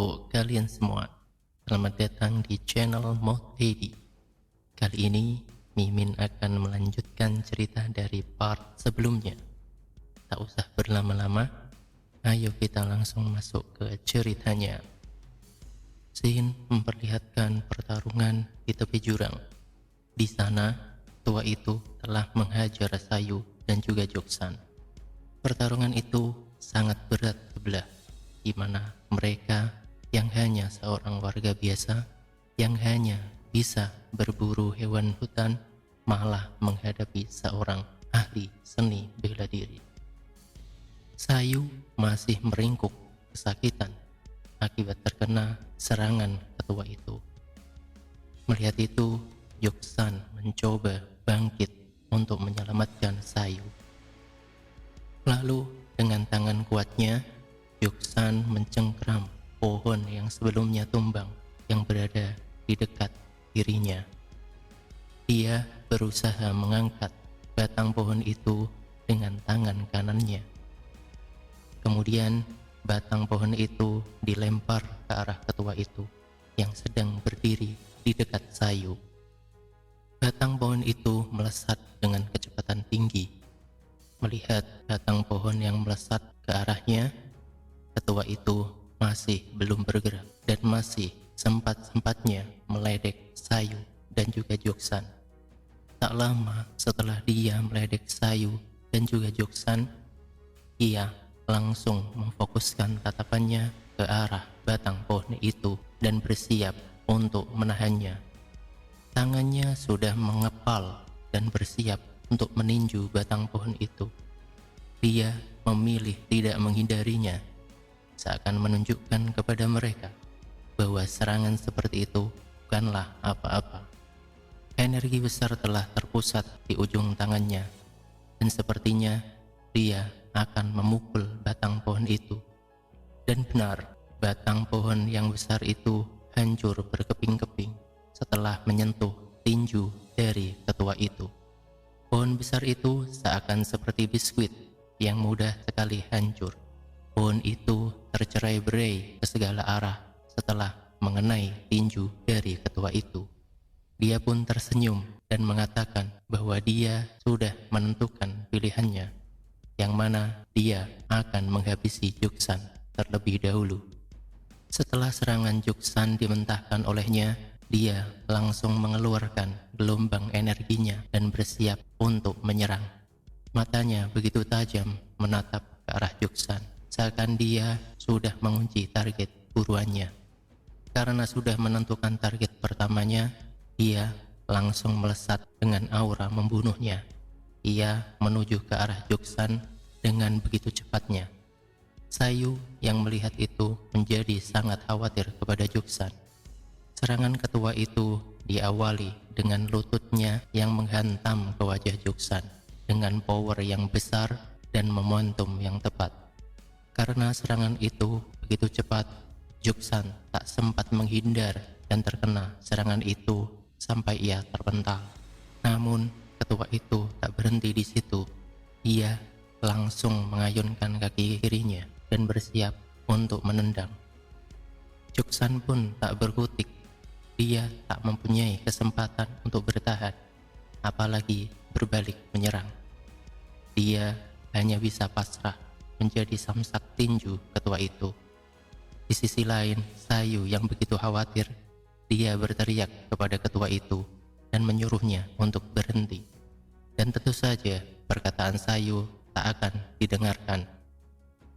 Untuk kalian semua, selamat datang di channel Mod Kali ini, Mimin akan melanjutkan cerita dari part sebelumnya. Tak usah berlama-lama, ayo kita langsung masuk ke ceritanya. Scene memperlihatkan pertarungan di tepi jurang. Di sana, tua itu telah menghajar Sayu dan juga Joksan. Pertarungan itu sangat berat sebelah, di mana mereka yang hanya seorang warga biasa, yang hanya bisa berburu hewan hutan, malah menghadapi seorang ahli seni bela diri. Sayu masih meringkuk kesakitan akibat terkena serangan ketua itu. Melihat itu, Joksan mencoba bangkit untuk menyelamatkan Sayu. Lalu dengan tangan kuatnya, Joksan mencengkram pohon yang sebelumnya tumbang yang berada di dekat dirinya. Dia berusaha mengangkat batang pohon itu dengan tangan kanannya. Kemudian batang pohon itu dilempar ke arah ketua itu yang sedang berdiri di dekat Sayu. Batang pohon itu melesat dengan kecepatan tinggi. Melihat batang pohon yang melesat ke arahnya, ketua itu masih belum bergerak dan masih sempat-sempatnya meledek Sayu dan juga Joksan. Tak lama setelah dia meledek Sayu dan juga Joksan, ia langsung memfokuskan tatapannya ke arah batang pohon itu dan bersiap untuk menahannya. Tangannya sudah mengepal dan bersiap untuk meninju batang pohon itu. Dia memilih tidak menghindarinya, seakan menunjukkan kepada mereka bahwa serangan seperti itu bukanlah apa-apa. Energi besar telah terpusat di ujung tangannya, dan sepertinya dia akan memukul batang pohon itu. Dan benar, batang pohon yang besar itu hancur berkeping-keping setelah menyentuh tinju dari ketua itu. Pohon besar itu seakan seperti biskuit yang mudah sekali hancur. Pohon itu tercerai-berai ke segala arah setelah mengenai tinju dari ketua itu. Dia pun tersenyum dan mengatakan bahwa dia sudah menentukan pilihannya, yang mana dia akan menghabisi Joksan terlebih dahulu. Setelah serangan Joksan dimentahkan olehnya, dia langsung mengeluarkan gelombang energinya dan bersiap untuk menyerang. Matanya begitu tajam menatap ke arah Joksan, seakan dia sudah mengunci target buruannya. Karena sudah menentukan target pertamanya, ia langsung melesat dengan aura membunuhnya. Ia menuju ke arah Joksan dengan begitu cepatnya. Sayu yang melihat itu menjadi sangat khawatir kepada Joksan. Serangan ketua itu diawali dengan lututnya yang menghantam ke wajah Joksan dengan power yang besar dan momentum yang tepat. Karena serangan itu begitu cepat, Joksan tak sempat menghindar dan terkena serangan itu sampai ia terpental. Namun ketua itu tak berhenti di situ. Dia langsung mengayunkan kaki kirinya dan bersiap untuk menendang. Joksan pun tak berkutik. Dia tak mempunyai kesempatan untuk bertahan, apalagi berbalik menyerang. Dia hanya bisa pasrah menjadi samsak tinju ketua itu. Di sisi lain, Sayu yang begitu khawatir, dia berteriak kepada ketua itu dan menyuruhnya untuk berhenti. Dan tentu saja perkataan Sayu tak akan didengarkan.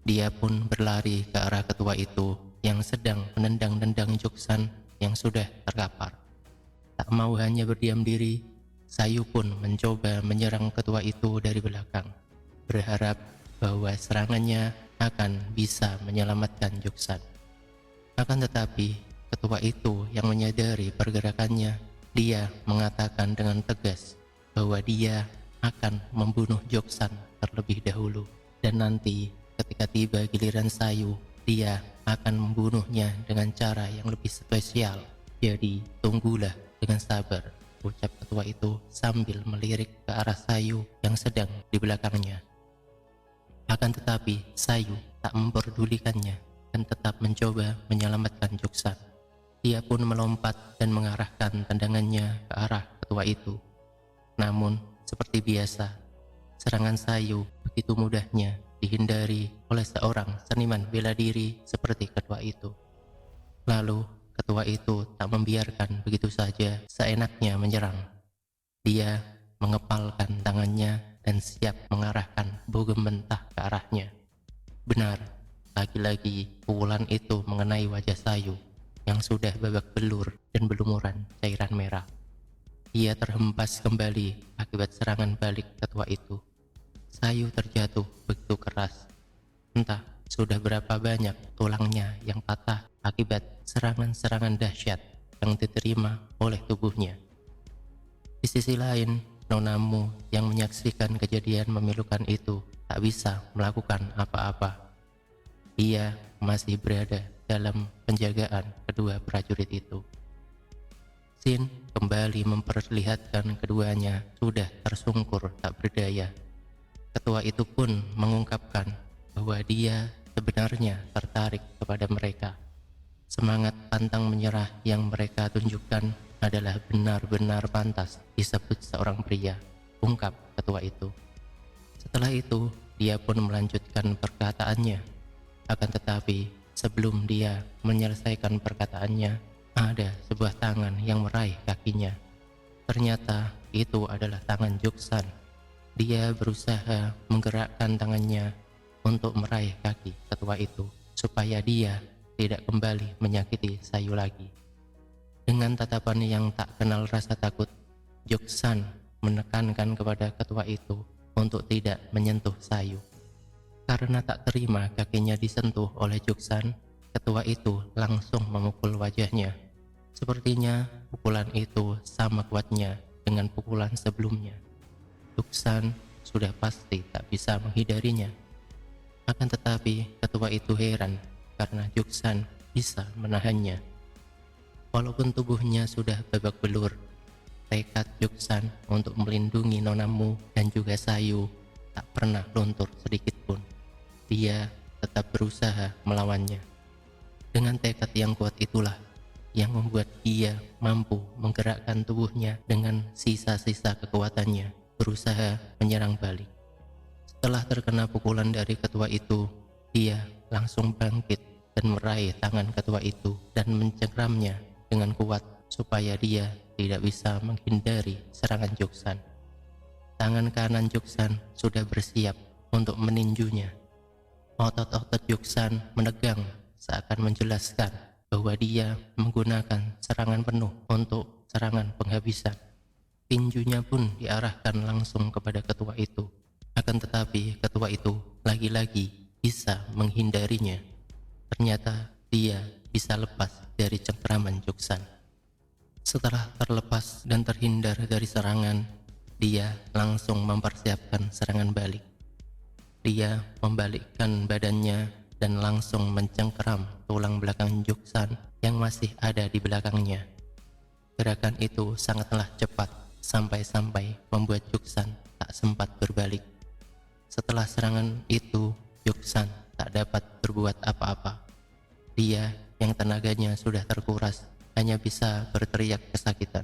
Dia pun berlari ke arah ketua itu yang sedang menendang-nendang Joksan yang sudah terkapar. Tak mau hanya berdiam diri, Sayu pun mencoba menyerang ketua itu dari belakang, berharap bahwa serangannya akan bisa menyelamatkan Joksan. Akan tetapi, ketua itu yang menyadari pergerakannya, dia mengatakan dengan tegas bahwa dia akan membunuh Joksan terlebih dahulu, dan nanti ketika tiba giliran Sayu, dia akan membunuhnya dengan cara yang lebih spesial. Jadi tunggulah dengan sabar, ucap ketua itu sambil melirik ke arah Sayu yang sedang di belakangnya. Akan tetapi Sayu tak memperdulikannya. dan tetap mencoba menyelamatkan Juksan. Dia pun melompat dan mengarahkan tendangannya ke arah ketua itu. Namun, seperti biasa, serangan Sayu begitu mudahnya dihindari oleh seorang seniman bela diri seperti ketua itu. Lalu, ketua itu tak membiarkan begitu saja seenaknya menyerang. Dia mengepalkan tangannya dan siap mengarahkan bogem mentah ke arahnya. Benar, lagi-lagi pukulan itu mengenai wajah Sayu yang sudah babak belur dan berlumuran cairan merah. Ia terhempas kembali akibat serangan balik ketua itu. Sayu terjatuh begitu keras. Entah sudah berapa banyak tulangnya yang patah akibat serangan-serangan dahsyat yang diterima oleh tubuhnya. Di sisi lain, Nonamu yang menyaksikan kejadian memilukan itu tak bisa melakukan apa-apa. Ia masih berada dalam penjagaan kedua prajurit itu. Sin kembali memperlihatkan keduanya sudah tersungkur tak berdaya. Ketua itu pun mengungkapkan bahwa dia sebenarnya tertarik kepada mereka. Semangat pantang menyerah yang mereka tunjukkan adalah benar-benar pantas disebut seorang pria, ungkap ketua itu. Setelah itu, dia pun melanjutkan perkataannya. Akan tetapi, sebelum dia menyelesaikan perkataannya, ada sebuah tangan yang meraih kakinya. Ternyata itu adalah tangan Juksan. Dia berusaha menggerakkan tangannya untuk meraih kaki ketua itu, supaya dia tidak kembali menyakiti Sayu lagi. Dengan tatapan yang tak kenal rasa takut, Juksan menekankan kepada ketua itu untuk tidak menyentuh Sayu. Karena tak terima kakinya disentuh oleh Juksan, ketua itu langsung memukul wajahnya. Sepertinya pukulan itu sama kuatnya dengan pukulan sebelumnya. Juksan sudah pasti tak bisa menghindarinya. Akan tetapi ketua itu heran karena Juksan bisa menahannya. Walaupun tubuhnya sudah babak belur, tekad Juksan untuk melindungi Nonamu dan juga Sayu tak pernah luntur sedikit pun. Dia tetap berusaha melawannya. Dengan tekad yang kuat itulah yang membuat dia mampu menggerakkan tubuhnya dengan sisa-sisa kekuatannya, berusaha menyerang balik. Setelah terkena pukulan dari ketua itu, dia langsung bangkit dan meraih tangan ketua itu dan mencengkramnya dengan kuat supaya dia tidak bisa menghindari serangan Juksan. Tangan kanan Juksan sudah bersiap untuk meninjunya. Otot-otot Juksan menegang seakan menjelaskan bahwa dia menggunakan serangan penuh untuk serangan penghabisan. Tinjunya pun diarahkan langsung kepada ketua itu. Akan tetapi ketua itu lagi-lagi bisa menghindarinya. Ternyata dia bisa lepas dari cengkraman Juksan. Setelah terlepas dan terhindar dari serangan, dia langsung mempersiapkan serangan balik. Dia membalikkan badannya dan langsung mencengkeram tulang belakang Juksan yang masih ada di belakangnya. Gerakan itu sangatlah cepat sampai-sampai membuat Juksan tak sempat berbalik. Setelah serangan itu, Juksan tak dapat berbuat apa-apa. Dia yang tenaganya sudah terkuras hanya bisa berteriak kesakitan.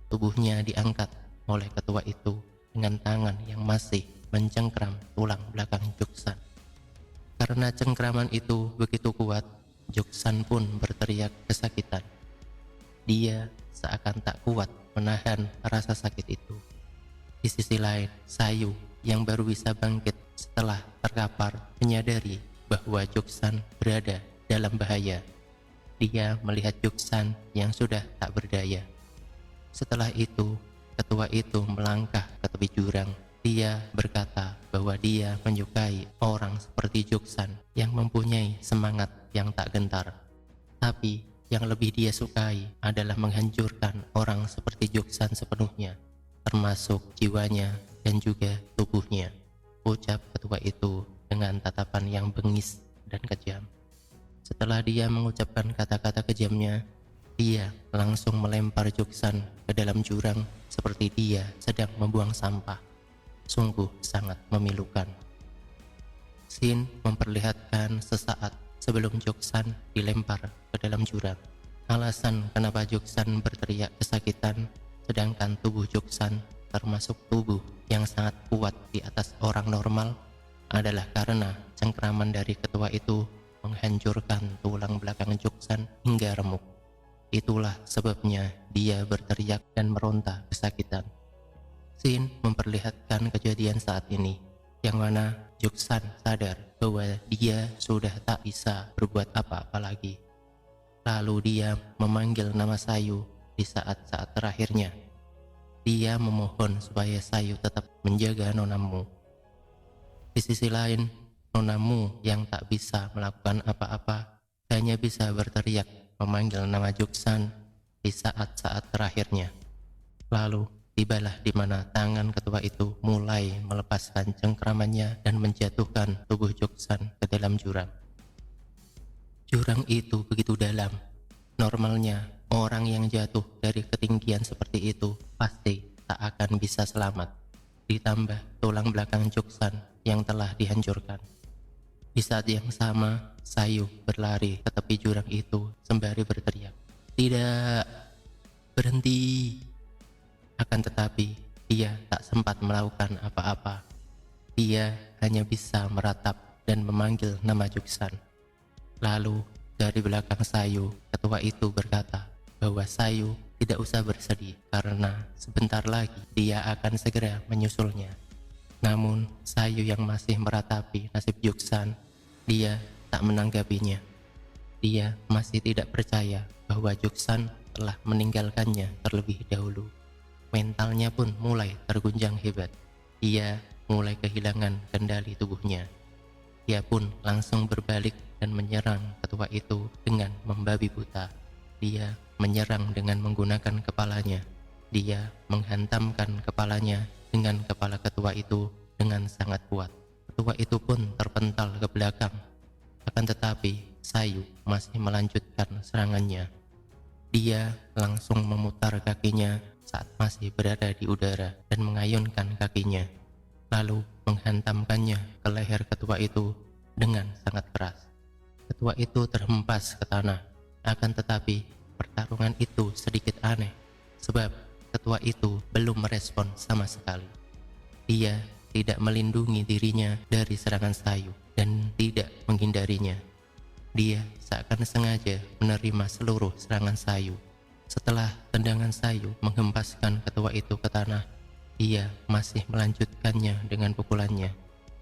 Tubuhnya diangkat oleh ketua itu dengan tangan yang masih mencengkram tulang belakang Juksan. Karena cengkraman itu begitu kuat, Juksan pun berteriak kesakitan. Dia seakan tak kuat menahan rasa sakit itu. Di sisi lain, Sayu yang baru bisa bangkit setelah terkapar menyadari bahwa Juksan berada dalam bahaya. Dia melihat Juksan yang sudah tak berdaya. Setelah itu, ketua itu melangkah ke tepi jurang. Dia berkata bahwa dia menyukai orang seperti Juksan yang mempunyai semangat yang tak gentar. Tapi yang lebih dia sukai adalah menghancurkan orang seperti Juksan sepenuhnya, termasuk jiwanya dan juga tubuhnya, ucap ketua itu dengan tatapan yang bengis dan kejam. Setelah dia mengucapkan kata-kata kejamnya, dia langsung melempar Juksan ke dalam jurang seperti dia sedang membuang sampah. Sungguh sangat memilukan. Sin memperlihatkan sesaat sebelum Joksan dilempar ke dalam jurang. Alasan kenapa Joksan berteriak kesakitan sedangkan tubuh Joksan termasuk tubuh yang sangat kuat di atas orang normal adalah karena cengkraman dari ketua itu menghancurkan tulang belakang Joksan hingga remuk. Itulah sebabnya dia berteriak dan meronta kesakitan. Scene memperlihatkan kejadian saat ini, yang mana Joksan sadar bahwa dia sudah tak bisa berbuat apa-apa lagi. Lalu dia memanggil nama Sayu di saat-saat terakhirnya. Dia memohon supaya Sayu tetap menjaga nonamu. Di sisi lain, nonamu yang tak bisa melakukan apa-apa hanya bisa berteriak memanggil nama Joksan di saat-saat terakhirnya. Lalu tibalah di mana tangan ketua itu mulai melepaskan cengkramannya dan menjatuhkan tubuh Joksan ke dalam jurang. Jurang itu begitu dalam. Normalnya, orang yang jatuh dari ketinggian seperti itu pasti tak akan bisa selamat. Ditambah tulang belakang Joksan yang telah dihancurkan. Di saat yang sama, Sayu berlari ke tepi jurang itu sembari berteriak, "Tidak! Berhenti!" Akan tetapi, dia tak sempat melakukan apa-apa. Dia hanya bisa meratap dan memanggil nama Joksan. Lalu, dari belakang Sayu, ketua itu berkata bahwa Sayu tidak usah bersedih karena sebentar lagi dia akan segera menyusulnya. Namun, Sayu yang masih meratapi nasib Joksan, dia tak menanggapinya. Dia masih tidak percaya bahwa Joksan telah meninggalkannya terlebih dahulu. Mentalnya pun mulai terguncang hebat. Dia mulai kehilangan kendali tubuhnya. Dia pun langsung berbalik dan menyerang ketua itu dengan membabi buta. Dia menyerang dengan menggunakan kepalanya. Dia menghantamkan kepalanya dengan kepala ketua itu dengan sangat kuat. Ketua itu pun terpental ke belakang. Akan tetapi, Sayu masih melanjutkan serangannya. Dia langsung memutar kakinya saat masih berada di udara dan mengayunkan kakinya, lalu menghantamkannya ke leher ketua itu dengan sangat keras. Ketua itu terhempas ke tanah. Akan tetapi, pertarungan itu sedikit aneh, sebab ketua itu belum merespon sama sekali. Dia tidak melindungi dirinya dari serangan Sayu dan tidak menghindarinya. Dia seakan sengaja menerima seluruh serangan Sayu. Setelah tendangan Sayu menghempaskan ketua itu ke tanah, dia masih melanjutkannya dengan pukulannya.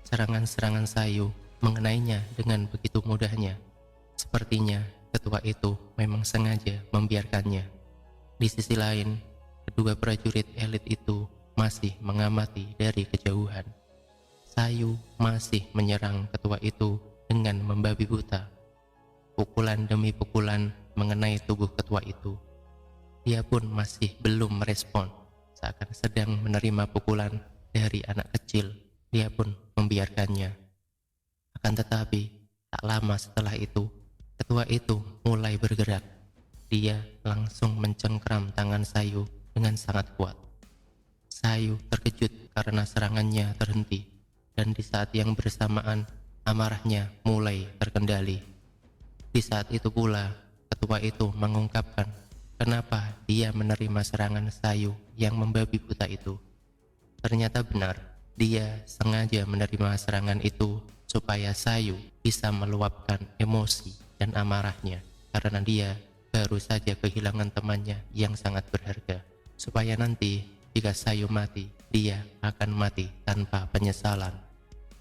Serangan-serangan Sayu mengenainya dengan begitu mudahnya. Sepertinya ketua itu memang sengaja membiarkannya. Di sisi lain, kedua prajurit elit itu masih mengamati dari kejauhan. Sayu masih menyerang ketua itu dengan membabi buta. Pukulan demi pukulan mengenai tubuh ketua itu. Dia pun masih belum merespon, seakan sedang menerima pukulan dari anak kecil. Dia pun membiarkannya. Akan tetapi, tak lama setelah itu, ketua itu mulai bergerak. Dia langsung mencengkram tangan Sayu dengan sangat kuat. Sayu terkejut karena serangannya terhenti, dan di saat yang bersamaan, amarahnya mulai terkendali. Di saat itu pula, ketua itu mengungkapkan kenapa dia menerima serangan Sayu yang membabi buta itu. Ternyata benar, dia sengaja menerima serangan itu supaya Sayu bisa meluapkan emosi dan amarahnya karena dia baru saja kehilangan temannya yang sangat berharga. Supaya nanti jika Sayu mati, dia akan mati tanpa penyesalan.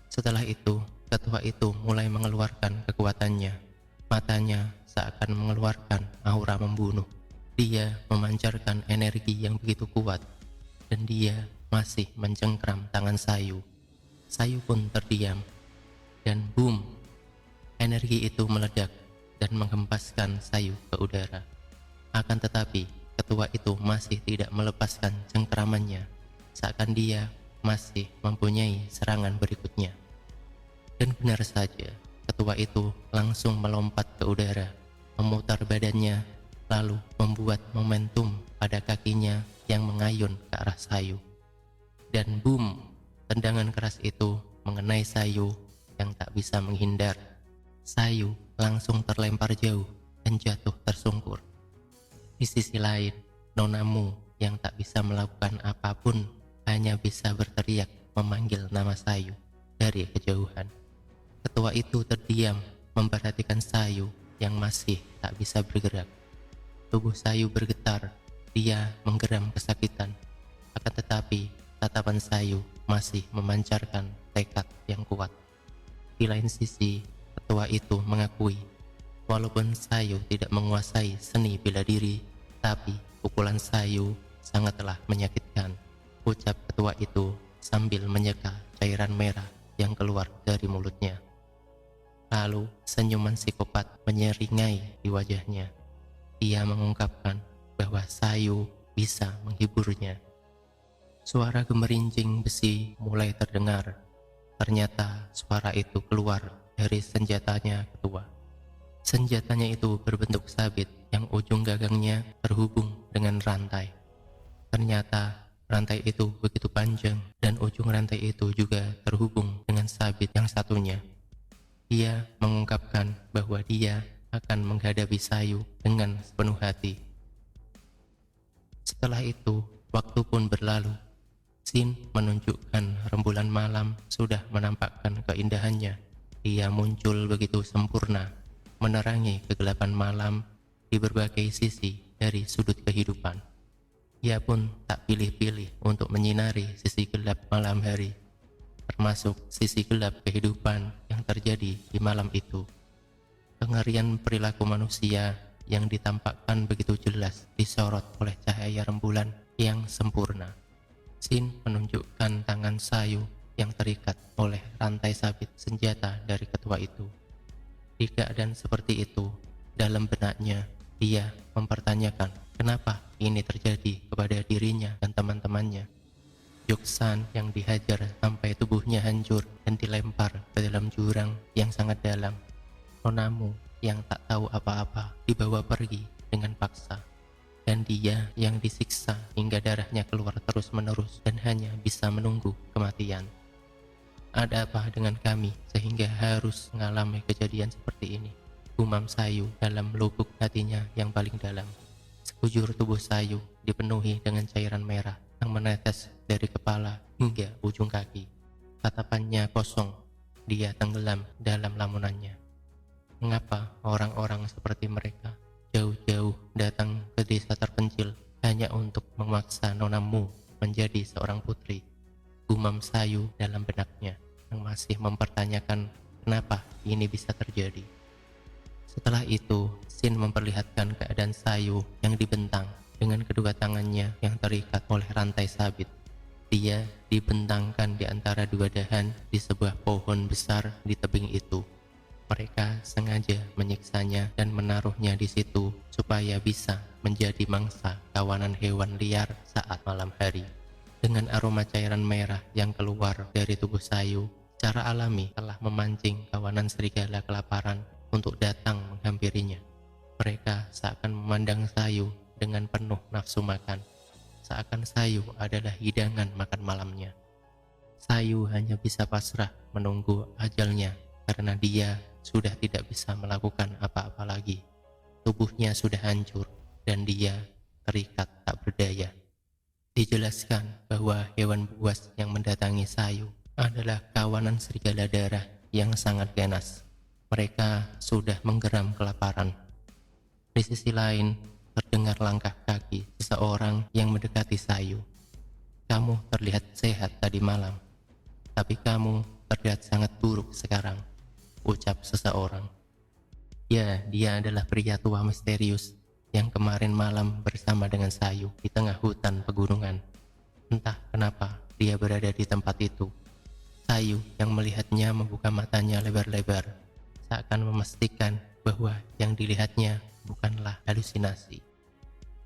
Setelah itu, ketua itu mulai mengeluarkan kekuatannya. Matanya seakan mengeluarkan aura membunuh. Dia memancarkan energi yang begitu kuat, dan dia masih mencengkram tangan Sayu. Sayu pun terdiam, dan boom, energi itu meledak dan menghempaskan Sayu ke udara. Akan tetapi, ketua itu masih tidak melepaskan cengkramannya, seakan dia masih mempunyai serangan berikutnya. Dan benar saja, ketua itu langsung melompat ke udara, memutar badannya, lalu membuat momentum pada kakinya yang mengayun ke arah Sayu. Dan boom, tendangan keras itu mengenai Sayu yang tak bisa menghindar. Sayu langsung terlempar jauh dan jatuh tersungkur. Di sisi lain, Nonamu yang tak bisa melakukan apapun hanya bisa berteriak memanggil nama Sayu dari kejauhan. Ketua itu terdiam memperhatikan Sayu yang masih tak bisa bergerak. Tubuh Sayu bergetar, dia menggeram kesakitan. Akan tetapi, tatapan Sayu masih memancarkan tekad yang kuat. Di lain sisi, ketua itu mengakui, walaupun Sayu tidak menguasai seni bela diri, tapi pukulan Sayu sangatlah menyakitkan, ucap ketua itu sambil menyeka cairan merah yang keluar dari mulutnya. Lalu senyuman psikopat menyeringai di wajahnya. Ia mengungkapkan bahwa Sayu bisa menghiburnya. Suara gemerincing besi mulai terdengar. Ternyata suara itu keluar dari senjatanya ketua. Senjatanya itu berbentuk sabit yang ujung gagangnya terhubung dengan rantai. Ternyata rantai itu begitu panjang dan ujung rantai itu juga terhubung dengan sabit yang satunya. Dia mengungkapkan bahwa dia akan menghadapi Sayu dengan sepenuh hati. Setelah itu, waktu pun berlalu. Shin menunjukkan rembulan malam sudah menampakkan keindahannya. Dia muncul begitu sempurna, menerangi kegelapan malam di berbagai sisi dari sudut kehidupan. Ia pun tak pilih-pilih untuk menyinari sisi gelap malam hari, termasuk sisi gelap kehidupan yang terjadi di malam itu. Kengerian perilaku manusia yang ditampakkan begitu jelas disorot oleh cahaya rembulan yang sempurna. Shin menunjukkan tangan Sayu yang terikat oleh rantai sabit senjata dari ketua itu. Di keadaan seperti itu, dalam benaknya dia mempertanyakan kenapa ini terjadi kepada dirinya dan teman-temannya. Yuksan yang dihajar sampai tubuhnya hancur dan dilempar ke dalam jurang yang sangat dalam. Nonamu yang tak tahu apa-apa dibawa pergi dengan paksa. Dan dia yang disiksa hingga darahnya keluar terus-menerus dan hanya bisa menunggu kematian. Ada apa dengan kami sehingga harus mengalami kejadian seperti ini? Gumam Sayu dalam lubuk hatinya yang paling dalam. Sekujur tubuh Sayu dipenuhi dengan cairan merah yang menetes dari kepala hingga ujung kaki. Tatapannya kosong, dia tenggelam dalam lamunannya. Mengapa orang-orang seperti mereka jauh-jauh datang ke desa terpencil hanya untuk memaksa Nonamu menjadi seorang putri? Gumam Sayu dalam benaknya yang masih mempertanyakan kenapa ini bisa terjadi. Setelah itu, Shin memperlihatkan keadaan Sayu yang dibentang dengan kedua tangannya yang terikat oleh rantai sabit. Dia dibentangkan di antara dua dahan di sebuah pohon besar di tebing itu. Mereka sengaja menyiksanya dan menaruhnya di situ supaya bisa menjadi mangsa kawanan hewan liar saat malam hari. Dengan aroma cairan merah yang keluar dari tubuh Sayu, secara alami telah memancing kawanan serigala kelaparan untuk datang menghampirinya. Mereka seakan memandang Sayu dengan penuh nafsu makan, seakan Sayu adalah hidangan makan malamnya. Sayu hanya bisa pasrah menunggu ajalnya karena dia sudah tidak bisa melakukan apa-apa lagi. Tubuhnya sudah hancur dan dia terikat tak berdaya. Dijelaskan bahwa hewan buas yang mendatangi Sayu adalah kawanan serigala darah yang sangat ganas. Mereka sudah menggeram kelaparan. Di sisi lain, terdengar langkah kaki seseorang yang mendekati Sayu. Kamu terlihat sehat tadi malam, tapi kamu terlihat sangat buruk sekarang, ucap seseorang. Ya, dia adalah pria tua misterius yang kemarin malam bersama dengan Sayu di tengah hutan pegunungan. Entah kenapa dia berada di tempat itu. Sayu yang melihatnya membuka matanya lebar-lebar, seakan memastikan bahwa yang dilihatnya bukanlah halusinasi.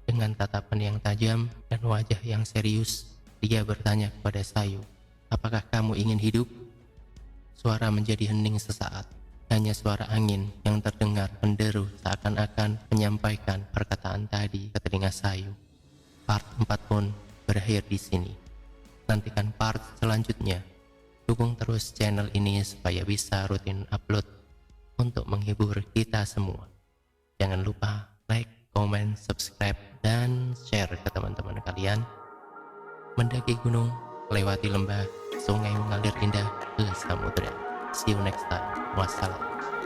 Dengan tatapan yang tajam dan wajah yang serius, dia bertanya kepada Sayu, "Apakah kamu ingin hidup?" Suara menjadi hening sesaat. Hanya suara angin yang terdengar menderu seakan-akan menyampaikan perkataan tadi ke telinga Sayu. Part 4 pun berakhir di sini. Nantikan part selanjutnya. Dukung terus channel ini supaya bisa rutin upload. untuk menghibur kita semua. Jangan lupa like, comment, subscribe, dan share ke teman-teman kalian. Mendaki gunung, lewati lembah, sungai mengalir indah ke samudera. See you next time. Wassalam.